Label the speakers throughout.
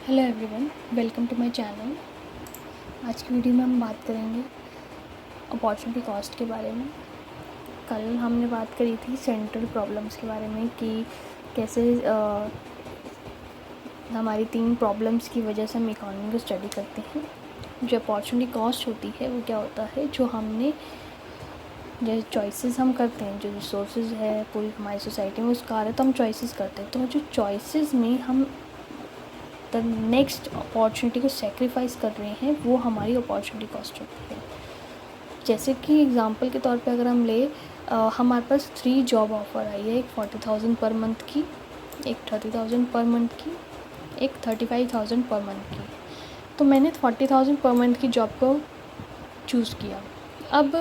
Speaker 1: Hello everyone, welcome to my channel. आज की video में हम बात करेंगे अपॉर्चुनिटी कॉस्ट के बारे में। कल हमने बात करी थी सेंट्रल प्रॉब्लम्स के बारे में कि कैसे हमारी 3 प्रॉब्लम्स की वजह से हम इकॉनमी को स्टडी करते हैं। जो अपॉर्चुनिटी कॉस्ट होती है वो क्या होता है, जो हमने जैसे चॉइसेस हम करते हैं, जो रिसोर्सेज है पूरी हमारी सोसाइटी में उसका आ रहा है तो हम चॉइसेस करते हैं। तो जो चॉइसेस में हम द नेक्स्ट अपॉर्चुनिटी को सेक्रीफाइस कर रहे हैं वो हमारी अपॉर्चुनिटी कॉस्ट होती है। जैसे कि एग्जांपल के तौर पे अगर हम ले हमारे पास 3 जॉब ऑफ़र आई है, एक 40,000 पर मंथ की, एक 30,000 पर मंथ की, एक 35,000 पर मंथ की। तो मैंने 40,000 पर मंथ की जॉब को चूज़ किया। अब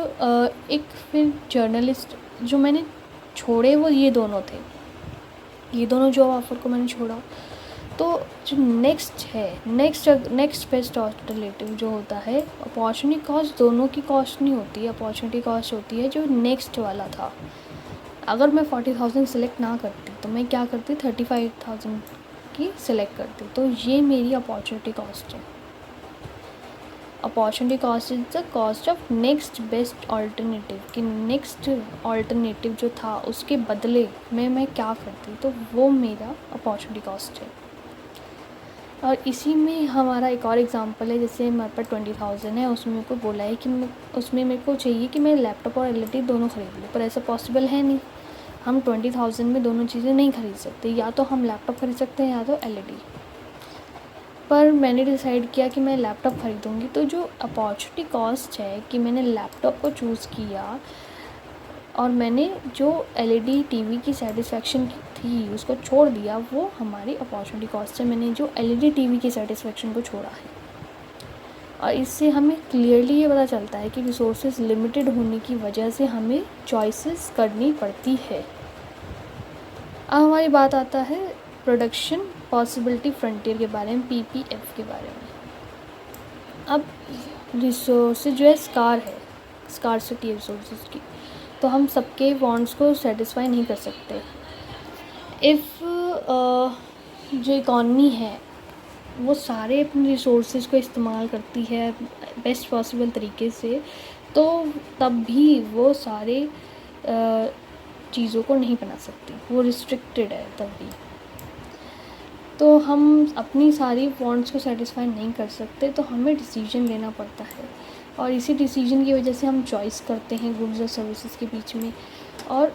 Speaker 1: एक फिर जर्नलिस्ट जो मैंने छोड़े वो ये दोनों थे, ये दोनों जॉब ऑफ़र को मैंने छोड़ा। तो जो नेक्स्ट बेस्ट ऑल्टरनेटिव जो होता है, अपॉर्चुनिटी कॉस्ट दोनों की कॉस्ट नहीं होती है। अपॉर्चुनिटी कॉस्ट होती है जो नेक्स्ट वाला था। अगर मैं 40,000 सेलेक्ट ना करती तो मैं क्या करती, 35,000 की सिलेक्ट करती। तो ये मेरी अपॉर्चुनिटी कॉस्ट है। Opportunity cost is the cost of next best alternative, कि नेक्स्ट ऑल्टरनेटिव जो था उसके बदले में मैं क्या करती, तो वो मेरा अपॉर्चुनिटी कॉस्ट है। और इसी में हमारा एक और एग्ज़ाम्पल है, जैसे हमारे पास 20,000 है, उसमें मेरे को बोला है कि उसमें मेरे को चाहिए कि मैं लैपटॉप और एलईडी दोनों ख़रीद लूँ, पर ऐसा पॉसिबल है नहीं। हम 20,000 में दोनों चीज़ें नहीं ख़रीद सकते, या तो हम लैपटॉप ख़रीद सकते हैं या तो एलईडी। पर मैंने डिसाइड किया कि मैं लैपटॉप ख़रीदूँगी। तो जो अपॉर्चुनिटी कॉस्ट है कि मैंने लैपटॉप को चूज़ किया और मैंने जो एलईडी टीवी की सेटिस्फेक्शन थी उसको छोड़ दिया, वो हमारी अपॉर्चुनिटी कॉस्ट है। मैंने जो एलईडी टीवी की सेटिस्फेक्शन को छोड़ा है। और इससे हमें क्लियरली ये पता चलता है कि रिसोर्सेज लिमिटेड होने की वजह से हमें चॉइसेस करनी पड़ती है। अब हमारी बात आता है प्रोडक्शन पॉसिबिलिटी फ्रंटियर के बारे में, पीपीएफ के बारे में। अब रिसोर्सेज जो है स्कार्सिटी रिसोर्सेज की, तो हम सबके वांट्स को सेटिस्फाई नहीं कर सकते। इफ़ जो इकॉनमी है वो सारे अपने रिसोर्सेज को इस्तेमाल करती है बेस्ट पॉसिबल तरीके से, तो तब भी वो सारे चीज़ों को नहीं बना सकती, वो रिस्ट्रिक्टेड है तब भी। तो हम अपनी सारी वांट्स को सेटिस्फाई नहीं कर सकते, तो हमें डिसीजन लेना पड़ता है। और इसी डिसीजन की वजह से हम चॉइस करते हैं गुड्स और सर्विसेज के बीच में, और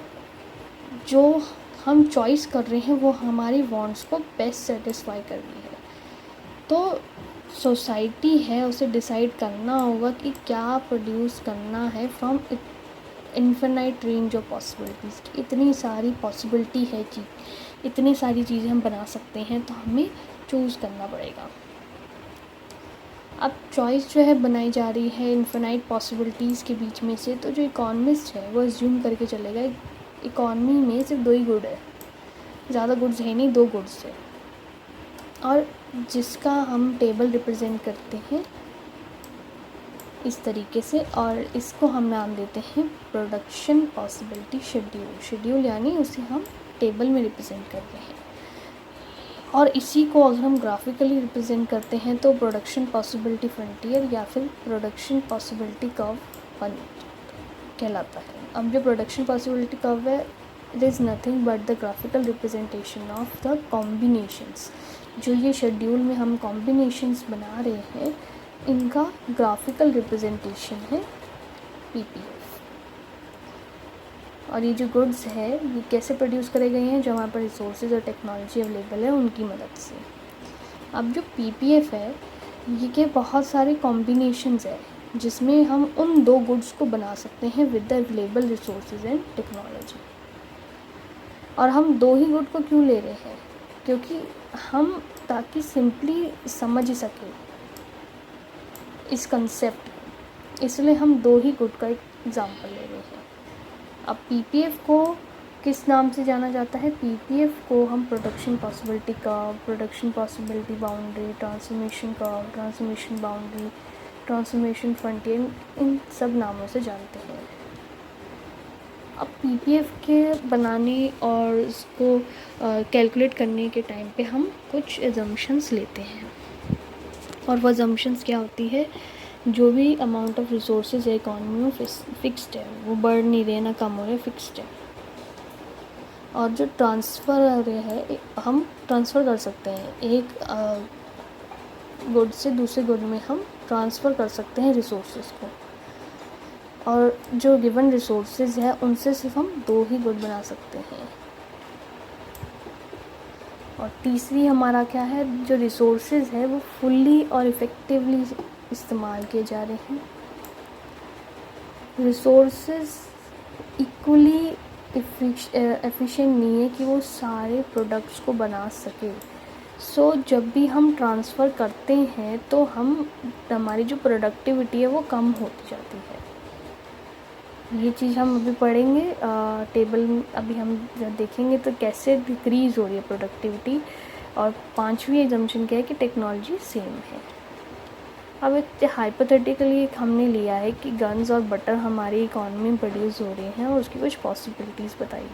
Speaker 1: जो हम चॉइस कर रहे हैं वो हमारी वांट्स को बेस्ट सेटिस्फाई कर रही है। तो सोसाइटी है उसे डिसाइड करना होगा कि क्या प्रोड्यूस करना है from infinite range of possibilities. इतनी सारी पॉसिबिलिटी है कि इतनी सारी चीज़ें हम बना सकते हैं, तो हमें चूज़ करना पड़ेगा। अब चॉइस जो है बनाई जा रही है इन्फिनाइट पॉसिबिलिटीज़ के बीच में से, तो जो इकोनॉमिस्ट है वो अज्यूम करके चलेगा इकॉनमी में सिर्फ 2 ही गुड है, ज़्यादा गुड्स है नहीं, 2 गुड्स है। और जिसका हम टेबल रिप्रेजेंट करते हैं इस तरीके से, और इसको हम नाम देते हैं प्रोडक्शन पॉसिबिलिटी शेड्यूल, यानी उसे हम टेबल में रिप्रेजेंट करते हैं। और इसी को अगर हम ग्राफिकली रिप्रेजेंट करते हैं तो प्रोडक्शन पॉसिबिलिटी फ्रंटियर या फिर प्रोडक्शन पॉसिबिलिटी कर्व कहलाता है। अब जो प्रोडक्शन पॉसिबिलिटी कर्व है, it is nothing but the graphical representation of the combinations. जो ये शेड्यूल में हम कॉम्बिनेशंस बना रहे हैं, इनका ग्राफिकल रिप्रेजेंटेशन है पीपीएफ। और ये जो गुड्स है ये कैसे प्रोड्यूस करे गए हैं, जो हमारे पास रिसोर्सेज और टेक्नोलॉजी अवेलेबल है उनकी मदद से। अब जो पीपीएफ है ये के बहुत सारे कॉम्बिनेशंस है जिसमें हम उन 2 गुड्स को बना सकते हैं with the available resources and technology. और हम 2 ही गुड को क्यों ले रहे हैं, क्योंकि हम ताकि सिंपली समझ सकें इस कंसेप्ट, इसलिए हम 2 ही गुड का एक एग्जांपल ले रहे हैं। अब पीपीएफ को किस नाम से जाना जाता है, पीपीएफ को हम production possibility curve, production possibility boundary, transformation curve, transformation boundary, transformation frontier, इन सब नामों से जानते हैं। अब पीपीएफ के बनाने और इसको कैलकुलेट करने के टाइम पे हम कुछ एजम्पशंस लेते हैं। और वो अजम्पशंस क्या होती है, जो भी अमाउंट ऑफ रिसोर्सेज है इकॉनमी में फिक्स्ड है, वो बढ़ नहीं रहे ना कम हो रहे, फिक्स्ड है। और जो ट्रांसफ़र हो रहा है, हम ट्रांसफ़र कर सकते हैं, एक गुड से दूसरे गुड में हम ट्रांसफ़र कर सकते हैं रिसोर्सेज को, और जो गिवन रिसोर्सेज है उनसे सिर्फ हम 2 ही गुड बना सकते हैं। और तीसरी हमारा क्या है, जो रिसोर्सेज है वो फुल्ली और इफ़ेक्टिवली इस्तेमाल किए जा रहे हैं। रिसोर्सेज इक्वली एफिशिएंट नहीं है कि वो सारे प्रोडक्ट्स को बना सके। सो जब भी हम ट्रांसफ़र करते हैं तो हमारी जो प्रोडक्टिविटी है वो कम होती जाती है। ये चीज़ हम अभी पढ़ेंगे टेबल में, अभी हम जब देखेंगे तो कैसे डिक्रीज़ हो रही है प्रोडक्टिविटी। और 5वीं एग्जाम्पशन क्या है कि टेक्नोलॉजी सेम है। अब एक हाइपोथेटिकली हमने लिया है कि गन्स और बटर हमारी इकॉनमी में प्रोड्यूस हो रहे हैं और उसकी कुछ पॉसिबिलिटीज़ बताइए।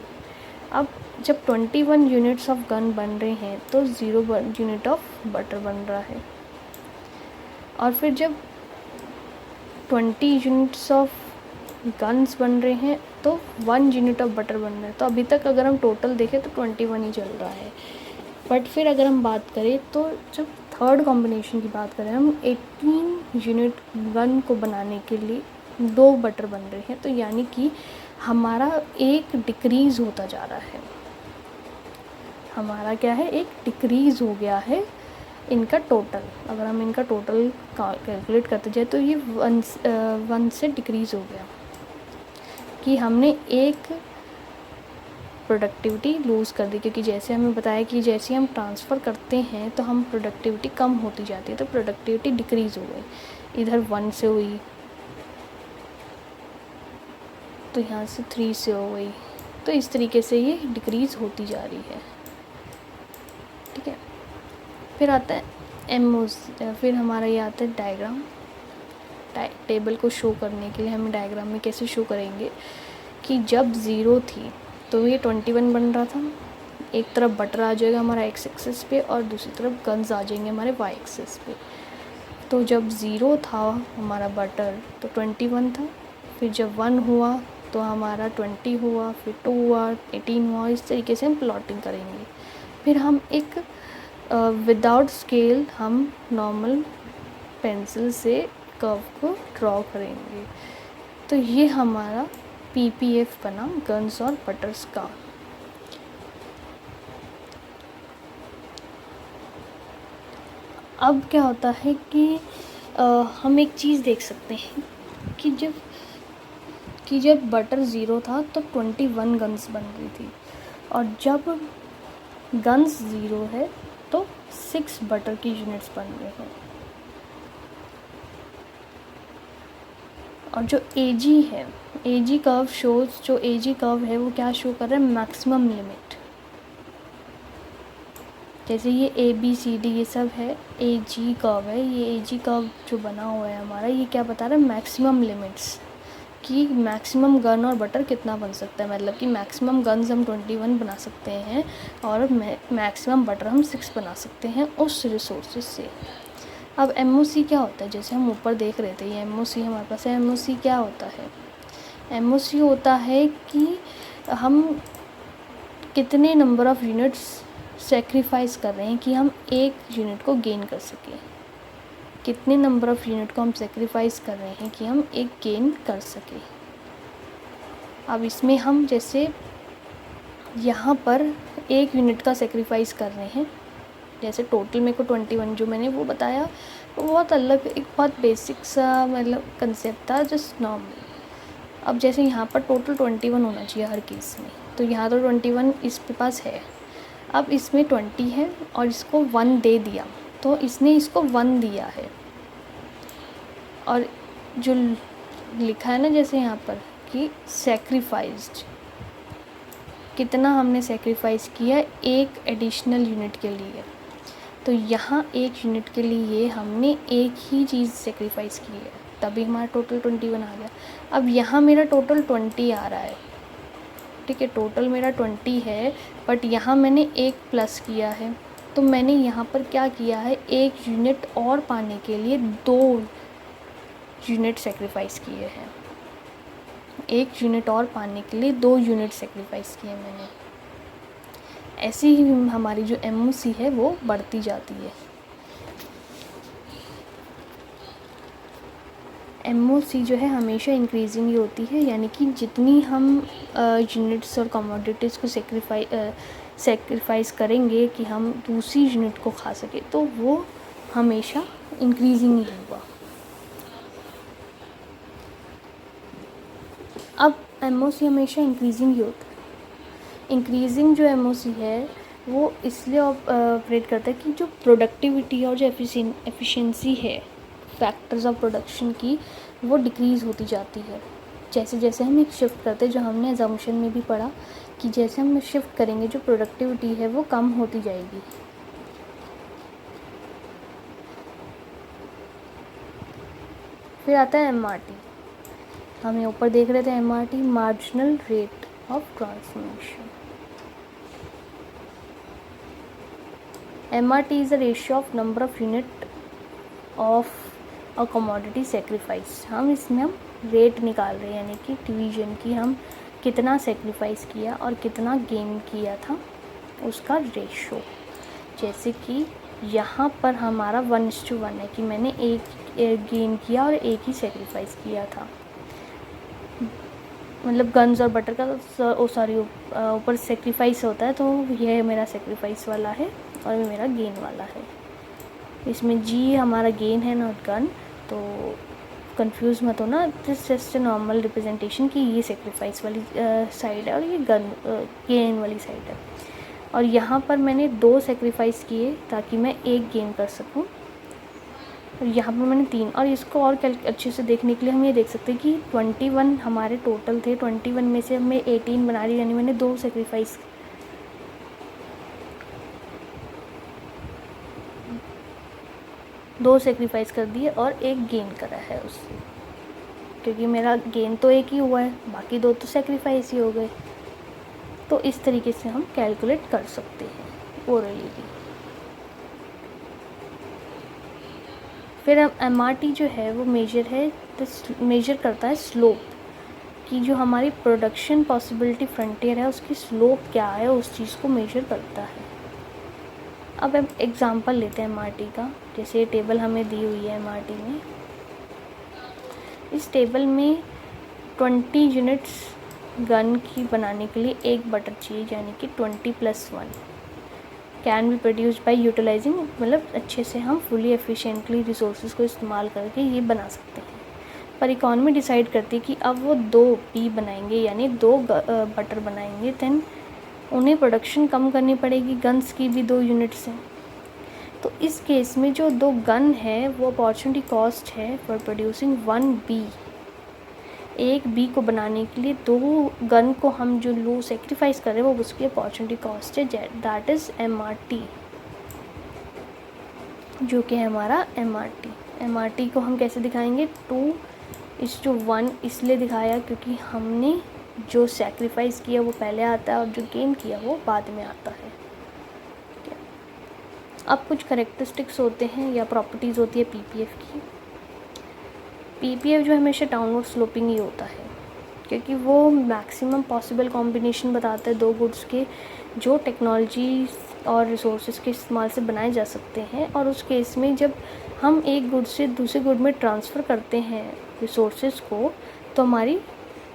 Speaker 1: अब जब 21 यूनिट्स ऑफ गन बन रहे हैं तो 0 यूनिट ऑफ बटर बन रहा है। और फिर जब 20 यूनिट्स ऑफ गन्स बन रहे हैं तो 1 यूनिट ऑफ बटर बन रहा है। तो अभी तक अगर हम टोटल देखें तो 21 ही चल रहा है। बट फिर अगर हम बात करें तो जब थर्ड कॉम्बिनेशन की बात करें, हम 18 यूनिट गन को बनाने के लिए 2 बटर बन रहे हैं, तो यानी कि हमारा एक डिक्रीज़ होता जा रहा है। हमारा क्या है, एक डिक्रीज़ हो गया है इनका टोटल। अगर हम इनका टोटल कैलकुलेट करते जाए तो ये 1 से डिक्रीज़ हो गया, कि हमने एक प्रोडक्टिविटी लूज़ कर दी। क्योंकि जैसे हमें बताया कि जैसे हम ट्रांसफ़र करते हैं तो हम प्रोडक्टिविटी कम होती जाती है, तो प्रोडक्टिविटी डिक्रीज़ हो गई। इधर 1 से हुई तो यहाँ से 3 से हो गई, तो इस तरीके से ये डिक्रीज़ होती जा रही है। ठीक है, फिर आता है फिर हमारा ये आता है डायग्राम। टेबल को शो करने के लिए हमें डायग्राम में कैसे शो करेंगे कि जब 0 थी तो ये 21 बन रहा था, एक तरफ बटर आ जाएगा हमारा एक्स एक्सिस पे और दूसरी तरफ गन्स आ जाएंगे हमारे वाई एक्सिस पे। तो जब 0 था हमारा बटर तो 21 था, फिर जब 1 हुआ तो हमारा 20 हुआ, फिर 2 हुआ, 18 हुआ। इस तरीके से हम प्लॉटिंग करेंगे। फिर हम एक विदाउट स्केल हम नॉर्मल पेंसिल से कर्व को ड्रॉ करेंगे। तो ये हमारा पीपीएफ बना गन्स और बटर्स का। अब क्या होता है कि हम एक चीज़ देख सकते हैं कि जब बटर 0 था तो 21 गन्स बन रही थी, और जब गन्स 0 है तो 6 बटर की यूनिट्स बन रहे हैं। और जो एजी है, एजी कर्व शोज, जो एजी कर्व है वो क्या शो कर रहा है, मैक्सिमम लिमिट। जैसे ये ए बी सी डी ये सब है, एजी कर्व है। ये एजी कर्व जो बना हुआ है हमारा, ये क्या बता रहा है, मैक्सिमम लिमिट्स, कि मैक्सिमम गन और बटर कितना बन सकता है। मतलब कि मैक्सिमम गन्स हम 21 बना सकते हैं और मैक्सिमम बटर हम 6 बना सकते हैं उस रिसोर्सेज से। अब एमओसी क्या होता है, जैसे हम ऊपर देख रहे थे, ये एमओसी हमारे पास है। एमओसी क्या होता है, एमओसी होता है कि हम कितने नंबर ऑफ़ यूनिट्स सेक्रीफाइस कर रहे हैं कि हम एक यूनिट को गेन कर सकें। कितने नंबर ऑफ़ यूनिट को हम सेक्रीफाइस कर रहे हैं कि हम एक गेन कर सकें। अब इसमें हम जैसे यहाँ पर एक यूनिट का सेक्रीफाइस कर रहे हैं, जैसे टोटल मेरे को 21 जो मैंने वो बताया, वो बहुत अलग, एक बहुत बेसिक सा मतलब कंसेप्ट था, जस्ट नॉर्मल। अब जैसे यहाँ पर टोटल 21 होना चाहिए हर केस में, तो यहाँ तो 21 इसके पास है। अब इसमें 20 है और इसको 1 दे दिया, तो इसने इसको 1 दिया है। और जो लिखा है ना जैसे यहाँ पर कि सेक्रीफाइस्ड, कितना हमने सेक्रीफाइस किया एक एडिशनल यूनिट के लिए। तो यहाँ एक यूनिट के लिए हमने एक ही चीज़ सेक्रीफाइस की है, तभी हमारा टोटल 21 आ गया। अब यहाँ मेरा टोटल 20 आ रहा है, ठीक है, टोटल मेरा 20 है, बट यहाँ मैंने एक प्लस किया है तो मैंने यहाँ पर क्या किया है, 1 यूनिट और पाने के लिए 2 यूनिट सेक्रीफाइस किए हैं। 1 यूनिट और पाने के लिए 2 यूनिट सेक्रीफाइस किए मैंने। ऐसे ही हमारी जो MOC है वो बढ़ती जाती है। MOC जो है हमेशा इंक्रीजिंग ही होती है, यानी कि जितनी हम यूनिट्स और कमोडिटीज़ को सेक्रीफाइस करेंगे कि हम दूसरी यूनिट को खा सके, तो वो हमेशा इंक्रीजिंग ही होगा। अब MOC हमेशा इंक्रीजिंग ही होता है। इंक्रीजिंग जो MOC है वो इसलिए ऑपरेट करता है कि जो प्रोडक्टिविटी और जो एफिशिएंसी है फैक्टर्स ऑफ प्रोडक्शन की, वो डिक्रीज़ होती जाती है जैसे जैसे हम एक शिफ्ट करते हैं, जो हमने अजम्पशन में भी पढ़ा कि जैसे हम शिफ्ट करेंगे जो प्रोडक्टिविटी है वो कम होती जाएगी। फिर आता है MRT। हम ऊपर देख रहे थे MRT, marginal rate of transformation. MRT is a ratio of number of unit of a commodity sacrifice। हम इसमें रेट निकाल रहे हैं, यानी कि डिवीजन की, हम कितना सेक्रीफाइस किया और कितना गेन किया था उसका रेशो। जैसे कि यहाँ पर हमारा 1:1 है कि मैंने एक गेन किया और एक ही सेक्रीफाइस किया था। मतलब गन्स और बटर का ऊपर सेक्रीफाइस होता है, तो यह मेरा सेक्रीफाइस वाला है और ये मेरा गेन वाला है। इसमें G हमारा गेन है, नॉट गन, तो कंफ्यूज मत होना। This just a normal representation कि ये सेक्रीफाइस वाली साइड है और ये गेन वाली साइड है। और यहाँ पर मैंने 2 सेक्रीफाइस किए ताकि मैं एक गेन कर सकूँ, और यहाँ पर मैंने 3। और इसको और अच्छे से देखने के लिए हम ये देख सकते हैं कि 21 हमारे टोटल थे, 21 में से मैं 18 बना रही, यानी मैंने 2 सेक्रीफाइस कर दिए और एक गेन करा है उससे, क्योंकि मेरा गेन तो एक ही हुआ है, बाकी 2 तो सेक्रीफाइस ही हो गए। तो इस तरीके से हम कैलकुलेट कर सकते हैं ओरली भी। फिर MRT जो है वो मेजर करता है स्लोप, कि जो हमारी प्रोडक्शन पॉसिबिलिटी फ्रंटियर है उसकी स्लोप क्या है, उस चीज़ को मेजर करता है। अब हम एग्ज़ाम्पल लेते हैं MRT का। जैसे टेबल हमें दी हुई है MRT में, इस टेबल में 20 यूनिट्स गन की बनाने के लिए 1 बटर चाहिए, यानी कि 20+1 can be produced by utilising, मतलब अच्छे से हम फुली एफिशिएंटली रिसोर्सेज को इस्तेमाल करके ये बना सकते हैं। पर इकॉनमी डिसाइड करती है कि अब वो 2 पी बनाएंगे, यानी 2 बटर बनाएंगे, देन उन्हें प्रोडक्शन कम करनी पड़ेगी, गन्स की भी 2 यूनिट्स हैं। तो इस केस में जो 2 गन है वो अपॉर्चुनिटी कॉस्ट है फॉर प्रोड्यूसिंग 1 बी। एक बी को बनाने के लिए 2 गन को हम जो लो सेक्रीफाइस कर रहे हैं वो उसकी अपॉर्चुनिटी कॉस्ट है, दैट इज़ MRT, जो कि है हमारा MRT को हम कैसे दिखाएंगे, 2:1 इसलिए दिखाया क्योंकि हमने जो सेक्रीफाइस किया वो पहले आता है और जो गेन किया वो बाद में आता है। अब कुछ करेक्टरिस्टिक्स होते हैं या प्रॉपर्टीज़ होती है PPF की। PPF जो हमेशा डाउनवर्ड स्लोपिंग ही होता है, क्योंकि वो मैक्सिमम पॉसिबल कॉम्बिनेशन बताता है 2 गुड्स के जो टेक्नोलॉजी और रिसोर्सेज के इस्तेमाल से बनाए जा सकते हैं। और उस केस में जब हम एक गुड से दूसरे गुड में ट्रांसफ़र करते हैं रिसोर्सेज को, तो हमारी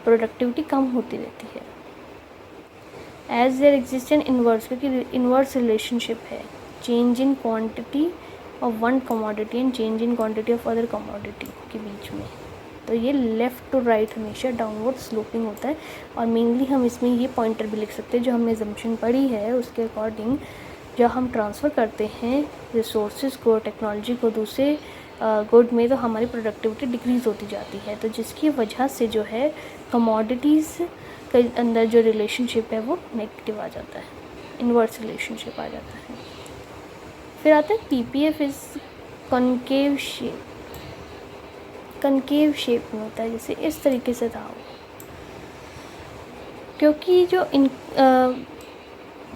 Speaker 1: प्रोडक्टिविटी कम होती रहती है। As there exist an inverse, क्योंकि इन्वर्स रिलेशनशिप है, change in quantity of one commodity and change in quantity of other commodity के बीच में। तो ये लेफ़्ट टू राइट हमेशा डाउनवर्ड स्लोपिंग होता है। और मेनली हम इसमें ये पॉइंटर भी लिख सकते हैं, जो हमने assumption पढ़ी है उसके अकॉर्डिंग, जब हम ट्रांसफ़र करते हैं रिसोर्सेज को, टेक्नोलॉजी को दूसरे गुड में, तो हमारी प्रोडक्टिविटी डिक्रीज़ होती जाती है। तो जिसकी वजह से जो है कमोडिटीज़ के अंदर जो रिलेशनशिप है वो नेगेटिव आ जाता है, इन्वर्स रिलेशनशिप आ जाता है। फिर आता है PPF इज़ कॉन्केव शेप में होता है, जैसे इस तरीके से था वो, क्योंकि जो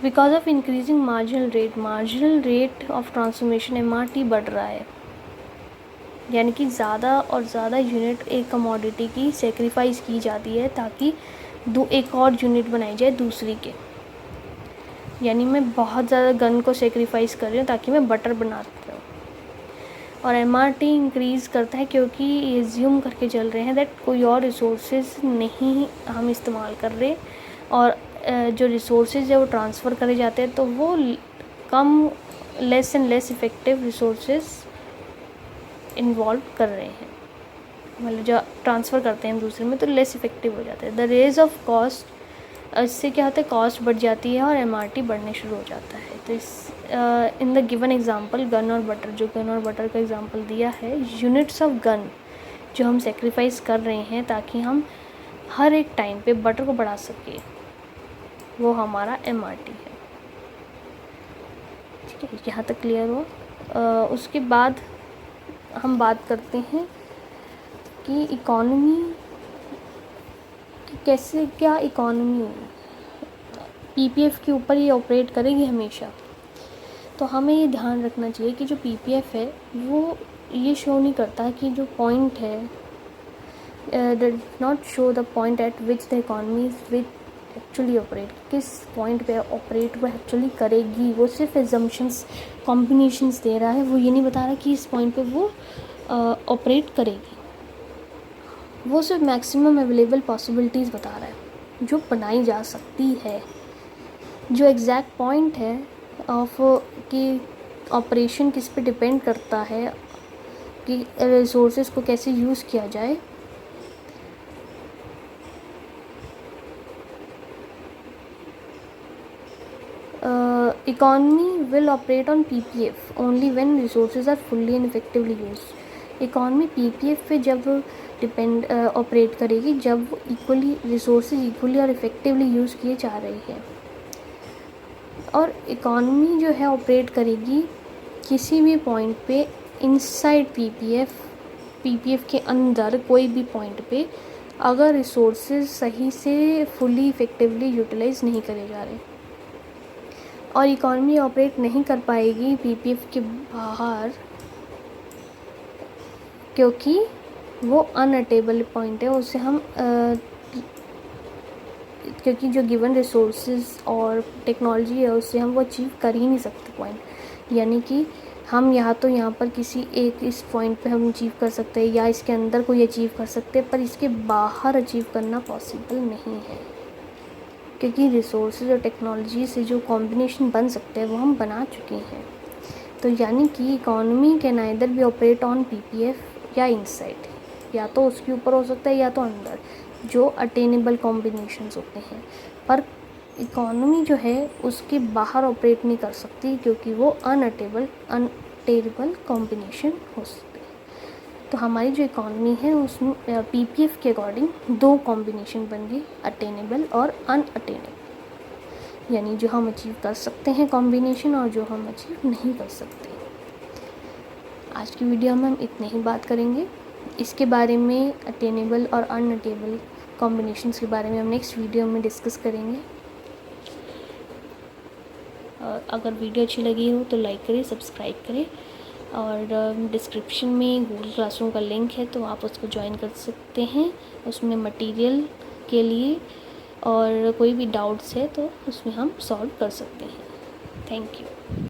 Speaker 1: because of increasing marginal rate of transformation MRT बढ़ रहा है, यानी कि ज़्यादा और ज़्यादा यूनिट एक कमोडिटी की सेक्रीफाइस की जाती है ताकि एक और यूनिट बनाई जाए दूसरी के। यानी मैं बहुत ज़्यादा गन को सेक्रीफाइस कर रही हूँ ताकि मैं बटर बना सकूँ। और MRT इंक्रीज़ करता है क्योंकि एज्यूम करके चल रहे हैं दैट कोई और रिसोर्सेज नहीं हम इस्तेमाल कर रहे, और जो रिसोर्सेज है वो ट्रांसफ़र करे जाते हैं तो वो कम less and less effective resources involve कर रहे हैं, मतलब जो ट्रांसफ़र करते हैं दूसरे में तो लेस इफ़ेक्टिव हो जाते हैं। द रेज ऑफ कॉस्ट, इससे क्या होता है कॉस्ट बढ़ जाती है और MRT बढ़ने शुरू हो जाता है। तो इस in the given example gun और बटर, जो गन और बटर का एग्जांपल दिया है, यूनिट्स ऑफ गन जो हम सेक्रीफाइस कर रहे हैं ताकि हम हर एक टाइम पे बटर को बढ़ा सकें, वो हमारा MRT है। ठीक है, यहाँ तक क्लियर हो। उसके बाद हम बात करते हैं कि इकॉनमी कैसे, क्या इकॉनमी PPF के ऊपर ये ऑपरेट करेगी हमेशा। तो हमें ये ध्यान रखना चाहिए कि जो PPF है वो ये शो नहीं करता कि जो पॉइंट है, does not show the point eight which the economy which actually operate, किस पॉइंट पे ऑपरेट वो एक्चुअली करेगी। वो सिर्फ एजम्पशंस, कॉम्बिनेशंस दे रहा है, वो ये नहीं बता रहा कि इस पॉइंट पे वो ऑपरेट करेगी। वो सिर्फ मैक्सिमम अवेलेबल पॉसिबिलिटीज़ बता रहा है जो बनाई जा सकती है। जो एग्जैक्ट पॉइंट है ऑफ कि ऑपरेशन किस पे डिपेंड करता है कि रिसोर्सेज को कैसे यूज़ किया जाए। Economy will operate on PPF only when resources are fully and effectively used. Economy PPF पे जब ऑपरेट करेगी जब वो रिसोर्सेज इक्वली और इफेक्टिवली यूज़ किए जा रहे हैं। और इकॉनमी जो है ऑपरेट करेगी किसी भी पॉइंट पे इनसाइड PPF के अंदर कोई भी पॉइंट पे अगर रिसोर्सेज सही से फुली इफेक्टिवली यूटिलाइज नहीं करे जा रहे। और इकॉनमी ऑपरेट नहीं कर पाएगी PPF के बाहर क्योंकि वो अनअटेबल पॉइंट है, उसे हम क्योंकि जो गिवन रिसोर्सेज और टेक्नोलॉजी है उससे हम वो अचीव कर ही नहीं सकते पॉइंट। यानी कि हम यहाँ पर किसी एक इस पॉइंट पे हम अचीव कर सकते हैं या इसके अंदर कोई अचीव कर सकते हैं, पर इसके बाहर अचीव करना पॉसिबल नहीं है क्योंकि रिसोर्सेज और टेक्नोलॉजी से जो कॉम्बिनेशन बन सकते हैं वो हम बना चुके हैं। तो यानी कि economy can either be operate on PPF या इनसाइड, या तो उसके ऊपर हो सकता है या तो अंदर, जो अटेनेबल कॉम्बिनेशंस होते हैं। पर इकॉनमी जो है उसके बाहर ऑपरेट नहीं कर सकती क्योंकि वो अनटेबल कॉम्बिनेशन हो सकते हैं। तो हमारी जो इकॉनमी है उसमें PPF के अकॉर्डिंग दो कॉम्बिनेशन बन गई, अटेनेबल और अनअटेनेबल, यानी जो हम अचीव कर सकते हैं कॉम्बिनेशन और जो हम अचीव नहीं कर सकते। आज की वीडियो में हम इतने ही बात करेंगे। इसके बारे में अटेनेबल और अनअटेनेबल कॉम्बिनेशंस के बारे में हम नेक्स्ट वीडियो में डिस्कस करेंगे। अगर वीडियो अच्छी लगी हो तो लाइक करें, सब्सक्राइब करें, और डिस्क्रिप्शन में गूगल क्लासरूम का लिंक है तो आप उसको ज्वाइन कर सकते हैं। उसमें मटेरियल के लिए और कोई भी डाउट्स है तो उसमें हम सॉल्व कर सकते हैं। Thank you.